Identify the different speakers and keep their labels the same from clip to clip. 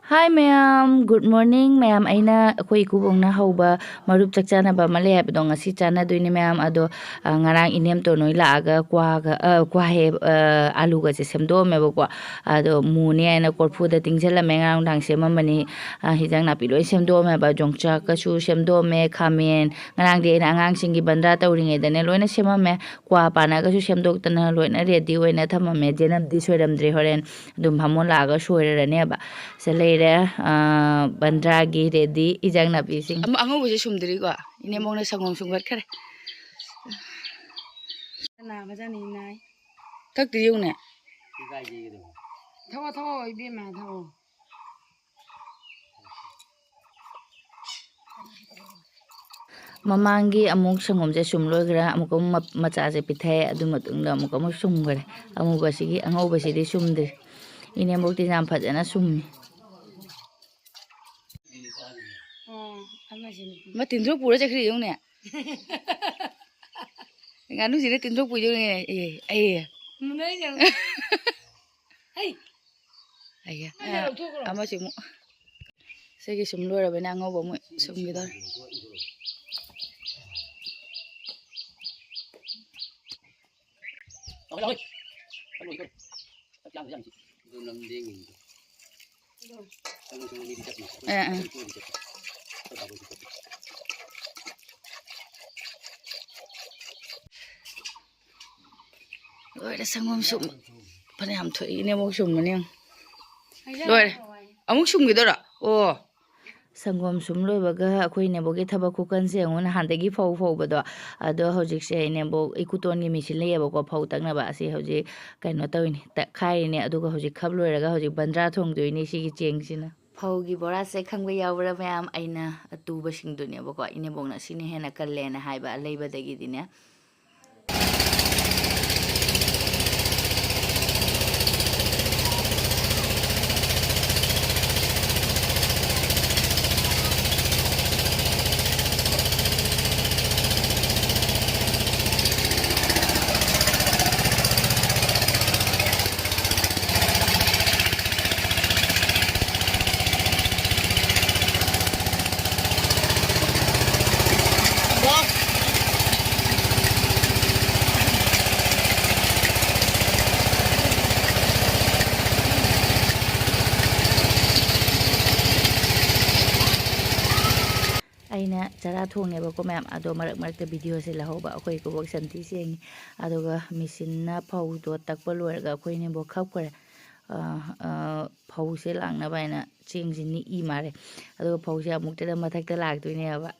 Speaker 1: Hi ma'am, good morning ma'am. Aina akwai kubong na hauba marup chakchana ba male habdo ngasi chana doini ma'am ado ngarang inem to noi laaga kwa he alu ga se semdo me ba ado muni aina korphu da tingjela me ngarang dang sema mani hijang na pi loi semdo me ba jongcha ka chu semdo me khamen ngarang de na angang singi bandra tawringe da ne loina sema me kwa pana ga chu semdok tana loina ready oina thama me jenam di soiram dre horen dum hamon laaga soirane ba se bandragi ready ijang na pising ango buje sumdiri ko ine mong na sangom sumgat khare na bajani nai tak ti yung ne thawa thawa ibe ma thawa mamangi amuk sangom je sum loigra amuk macha je pithe adu matungda amuk amuk sum gare amuk basigi ango basidi sumde ine mok ti jam phajana sum mà tiền thuốc bù đó chắc gì không nè ngắn lúc gì đó tiền thuốc bù cho nè ấy ấy mà chịu mu sẽ cái sum luôn rồi bên anh ngô bông sum cái đó rồi đã sang hôm sum phần làm thủy nè mông sum mà nè rồi ông sum cái đó à ô sangom sum loi baga akhoi ne boge thaba khukan se ngon handagi phau bado ado hojik se ne bo ikuton gi misin le ba ko phau tak na ba si hoji kaino tawini ta khai ne adu ga hojik khab loi raga hojik bandra thong doini si gi cheng sina phau gi bora se khangba yawra mayam aina atu ba sing dune ba ko ine bong na sine hena kalle na haiba leiba dagi dine aina chara thongne ba ko ma'am ado marak video se lahoba akhoi ko bok santi seng adoga machine na phau do takpa loirga akhoi ne bo khap kare phau se langna baina cheng jini I mare adoga phau se amuk te mathak ta lag doine aba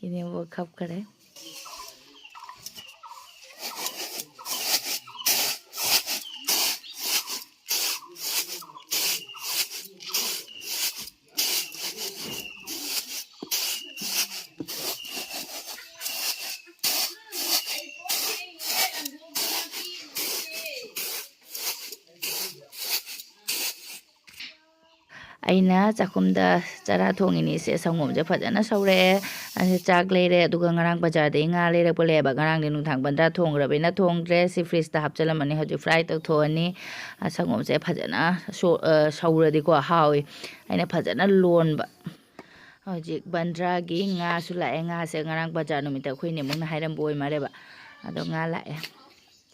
Speaker 1: ine bo khap kare aina chakumda chara thongini se sangom je phajana saure ase chak leire aduga ngarang bazar de nga leire pole ba ngarang de nungthang bandra thongra bena thongre si fridge ta hapchalamani hoju fry tak thoni sangom je phajana saura di ko hawi aina phajana lon ba hoji bandra gi nga su la nga se ngarang bazar numit ta khoine mong na hairam boi mare ba ado nga la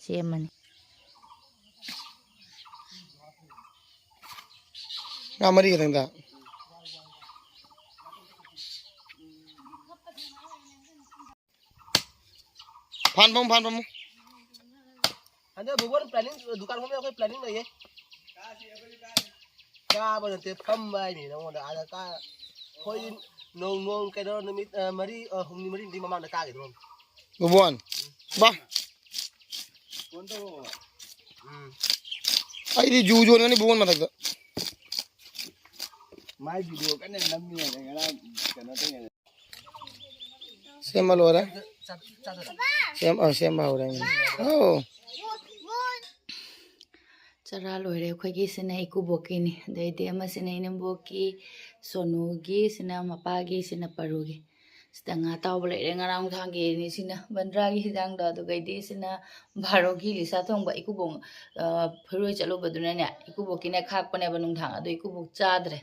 Speaker 1: semani
Speaker 2: mari ka tangda phan bom ande bubor planning dukan ko me planning lai ka ba te pham bai ni no da ada ka khoi nong cái đó numit mari humni mari di mamang da ka gitu bubon ba ai di jujo ni bubon matak da mai video kan nem ni ngana kana teng xem bao rồi xem bao rồi oh
Speaker 1: chara loire khoigi sina ikuboki ni dei de ama sina inamboki sonugi sina mapagi sina parugi Setengah tahu boleh dengan orang thangge ni sini bandragi hidang dah tu gede sini barogi lisa tu orang iku bong perlu calo baduna ni iku bokine khak pane banung thang ado iku bok cadre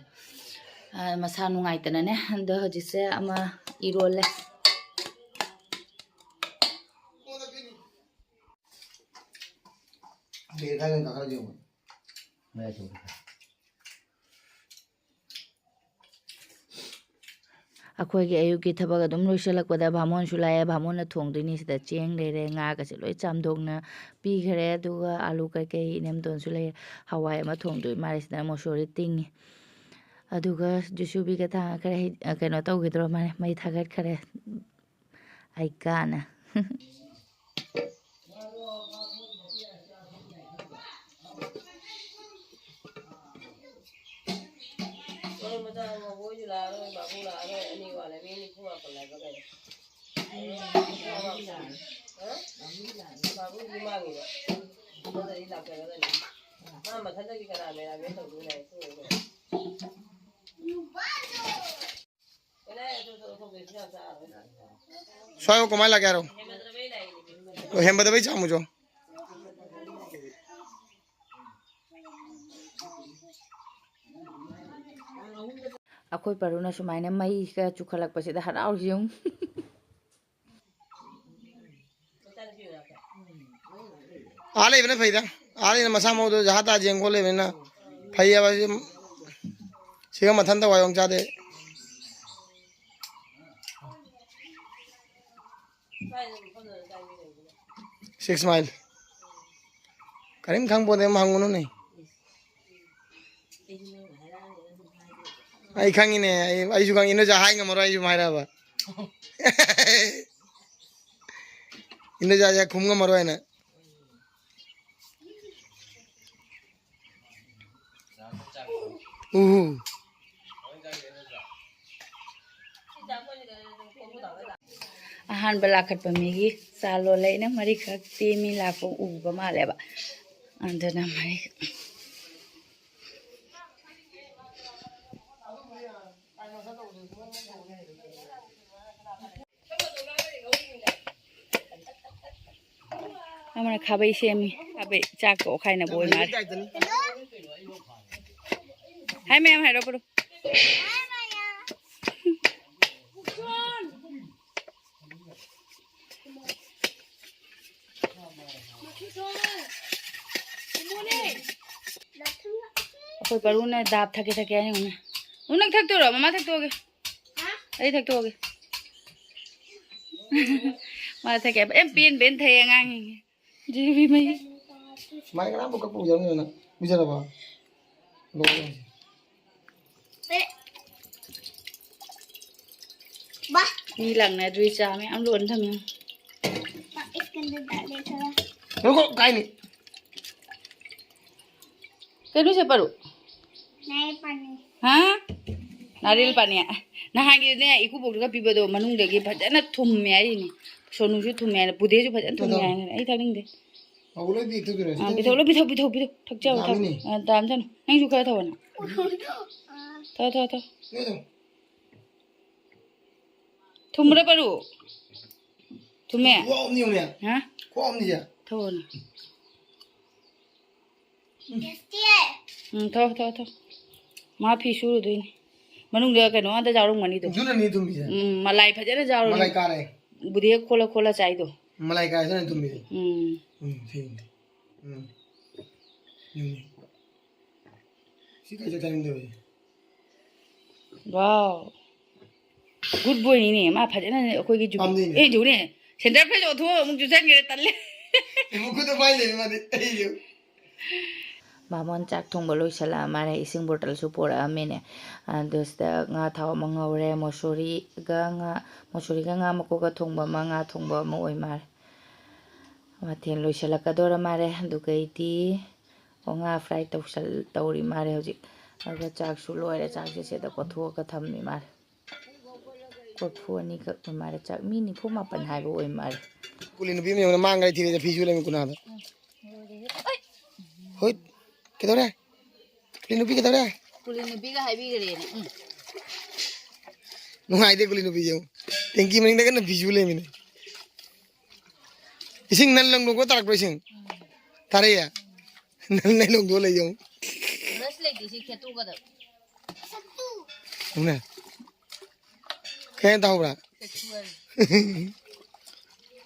Speaker 1: masa nungai tanah ni anda jise ama irole
Speaker 2: देखा है काका जी मैं छोड़
Speaker 1: अखोई अयुकी थबक अदुम लोइसलकपदा भामोन सुलाए भामोन थोंदोइनी सिदा Cheng लेरे nga gase loi chamdokna pigre aduga alu kai inemdon sule hawai ama thongdoi mari sida mosori tingi aduga jusubi ka tha kare kaino tawgidro mane mai thagat khare ai kana
Speaker 2: soalnya kau malah karo hebat tapi camu jo
Speaker 1: अखोई परुना सुमाइना मई का चुखलक पसिदा हराउ जिउं
Speaker 2: आले बने फायदा आले मसा मो तो जहां ता जेंग कोले बने फाइया बस सिगा मथन तो वायों चादे 6 mile karim khang pode manguno nei ai khang ine ai ju khang ino ja hai ngamaro ai ju maira ba ino ja khum ngamaro ai na
Speaker 1: ahan balakat pamigi salo laina mari khak temi lafo uba maleba andana mari amana khabai semi abe chak ko khaina boy mar hai ma'am hai ro puro कोई पर उन्हें दाब थके थके आए उन्हें उन्हें थक तो रहो मम्मा थक तो होगे अरे थक तो होगे मार थके em pin bên thề ngang जी भी mấy
Speaker 2: mai cái nào cũng giống như này bây giờ là bao lỗ
Speaker 1: ba đi lần này đuôi cha mấy ông luôn thằng nhau
Speaker 2: nó có cái này
Speaker 1: cái đuôi sẽ paru
Speaker 3: Naik pani.
Speaker 1: ha naril pani na hangi ne iku bok ka piba do manung de gi phajana thum me ai ni sonu ju thum me bude ju phajana thum me ai thang ning de
Speaker 2: अब बोले देख तो रहे
Speaker 1: bi thau thak chao thak dam chan nang ju kha thau na tho
Speaker 2: नहीं तो
Speaker 1: thum re paru thum me
Speaker 2: वो om नहीं होने
Speaker 1: ha
Speaker 2: को om नहीं जा
Speaker 1: thau na
Speaker 3: Yes,
Speaker 1: thau ma phi su do ni manung de ka no da jaw rong mani do
Speaker 2: जो नहीं तुम भी जा
Speaker 1: malai phajana jaw rong
Speaker 2: मलाई कार है
Speaker 1: bude khola chai do
Speaker 2: मलाई कार है तुम भी ठीक नहीं सीधा चलता नहीं दो
Speaker 1: wow good boy ni ma phajana khoi gi ju e ju ne center phe jo tho mung ju san ge tan le
Speaker 2: मुझको तो पाई ले मारे ये
Speaker 1: Mamon chak thongba loisala mare ising bottle su pora amene dosta nga thaw mangawre mosuri ga nga mako ga thongba ma nga thongba ma oi mar mathen loisala kadora mare dukaiti onga fry tawri mare hoji aga chak su loire chak se da ko tho ka thammi mar ko phuani ka mare chak mini phu ma pan hai bo oi mar
Speaker 2: pooling भी में मांग रही थी फिजूल में कुना था होय किधर है पुलिन भी किधर है
Speaker 1: पुलिन भी ga hai bi gare ne
Speaker 2: nungai de kulin nubi jeng tengki maning de kan visual le mine ising nan lang nugo tarak presing tare ya nan nai long do le jeng
Speaker 1: brush like this khetu ka da
Speaker 2: ne khen tau bra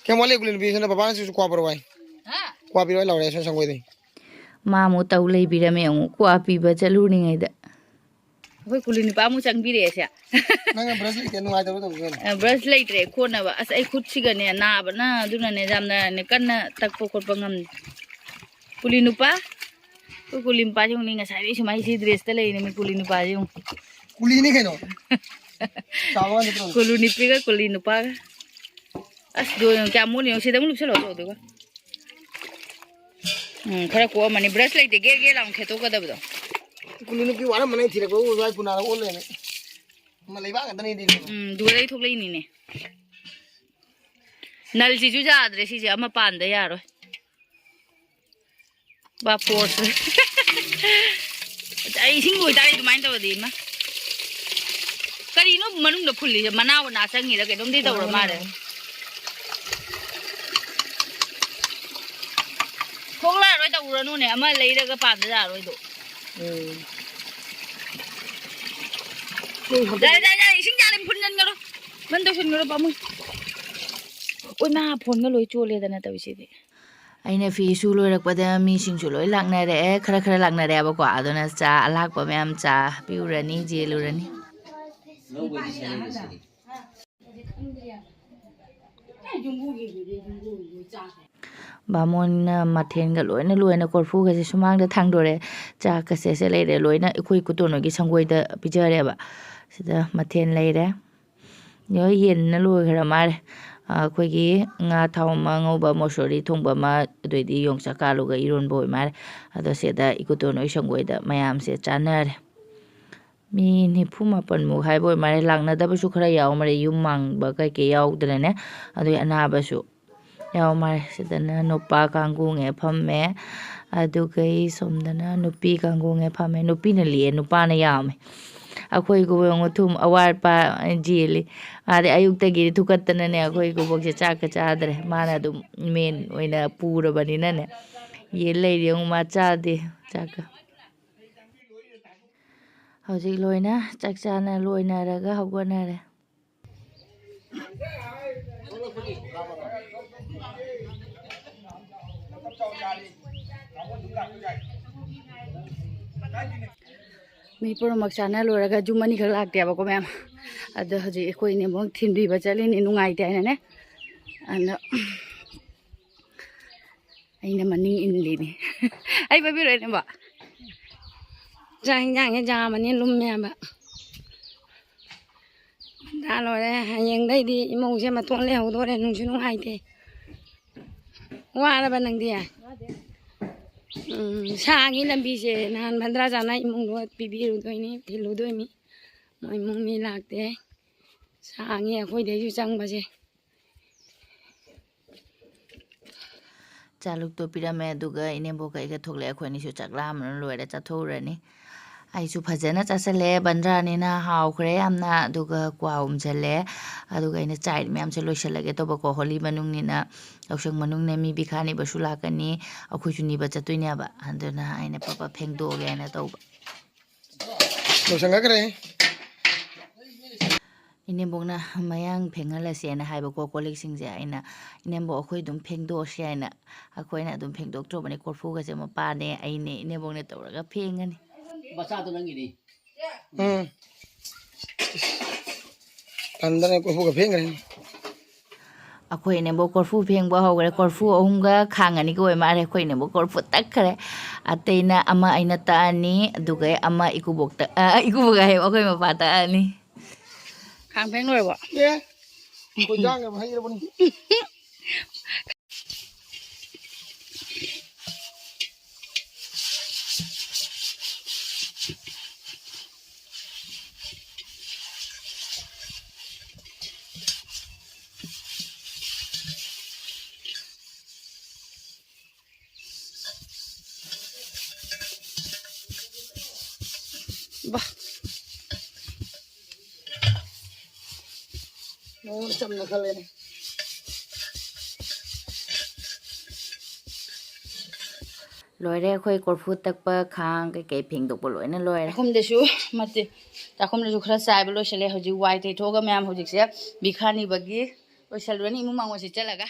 Speaker 2: ke mole kulin nubi sana baba su kwa parwai
Speaker 1: ha
Speaker 2: kwa pi roi law re sang goi de
Speaker 1: ma mu tau lei bi ra me ngu kwa pi ba chalu ni ngai da hoi kulin pa mu chang bi re sia
Speaker 2: nang brush le ke nungai da to gen
Speaker 1: brush lei tre khona ba as ai khut chi ga ne na ba na du na ne jam na ne kan na tak po khot pa ngam kulin pa ko kulin pa jung ni nga sai bi mai si dress ta lei ne mi kulin pa jung
Speaker 2: kuli ni keno sawan de pro
Speaker 1: kuluni pi ga kulin pa ga as do yung kya mu ni si da mu lu se lo so do ga khara ko mani brush lei de ge lang kheto ka da ba
Speaker 2: kulin nubi wala manai thire ko wai puna ol le ne ma lei ba ga tani de
Speaker 1: du dai thok lei ni ne nal ji ju ja adre si je ama pan da ya ro ba force ai sing goi dai du main ta di ma kari no manung da phulli manaw na sang ni da ke dom di taw ro ma de thok la roi taw ro nu ne ama lei da ga pan da ya roi do dai dai dai sing ja lim phun nhân ngaro man to sun ngaro pa mu oi ma phon ga loi chole da na taw si de aina fi su loi rak pa da mi sing su loi lak na re khara khara lak na re ba ko adona cha alak pa mem cha piu rani je lu rani Bamon mathen ga loina loina korfu ga sumang da thang dore cha ka se le re loina khoi ku to no gi sangoi da pijare ba sida mathen le re yo yen na loi khara mare khoi gi nga thau ma ngau ba mosori thong ba ma doi di yong cha ka lu ga iron boi mare ado se da iku to no sangoi da mayam se chanare mi ni phuma pan mu hai boi mare langna da ba su khara yaw mare yum mang ba kai ke yaw da ne ado ana ba su yaw mare sidana nupa kanggu nge phamme adu gai somdana nupi kanggu nge phamme nupi na liye nupa na yame akhoi go yong thum awar pa jili ade ayuk ta gi thukatana ne akhoi go bok cha ka cha dre mana du men oina pura bani na ne ye lei yong ma cha de cha ka hojik loina chak cha na loina ra ga hogona re mi pura mak chana lora ga jumani khak lak te ba ko mem ado haji koi ne mong thin bi ba chali ni nungai te na ne ana aina maning in li ni ai ba bi re ne ba jang jang ja mani lum me ba da lo re hayeng dai di mong se ma ton le ho do re nung chu nungai te wa la ba nang di à sang in làm bi se nan bandra jana imong do pibi ru doi ni thilu doi mi moi mong mi lak te sang ye khoi de ju chang ba se chaluk to pirame duga inembo kai ga thokle khoi ni su chaklam loi da cha thorani ai su phajana chasale bandra ni na haw khre amna duga kwaum chale aduga ina chai myam se loisalage to ba ko holi manung ni na ausang manung ne mi bikhani basula kani akhoi chu ni ba chatuine ba anduna aina papa phengdo ge na to
Speaker 2: lo sang ga kare
Speaker 1: inembo na mayang phengala se na haiba ko kolik sing je aina inembo akhoi dum phengdo se aina akhoi na dum phengdok tro bani korfu ga je ma pa ne aine inembo ne tawra phengani
Speaker 4: Basa to nang ini.
Speaker 2: andar ne ko fu ga pheng ga
Speaker 1: akhoi ne bo korfu phengba hogre korfu ahumga khangani ko ma re khoi ne bo korfu tak khare ateina ama aina ta ani dugai ama ikubok ta ikuboga he akhoi ma pa ta ani khang pheng loi bo
Speaker 2: ye ko jang ga hai ra bani
Speaker 1: ba
Speaker 4: Nó chậm nó khá lên.
Speaker 1: Lôi ra khơi cột phút tắc bơ khang cái phiền đục bộ lôi nó lôi ra.
Speaker 4: Không để chú mà thì ta không để chú khá sai bởi lôi sẽ lấy hồi chú white thì thôi cái mẹ em hồi chú sẽ bị khá ni bagi lôi sẽ luôn đi mua mang một chút là cả.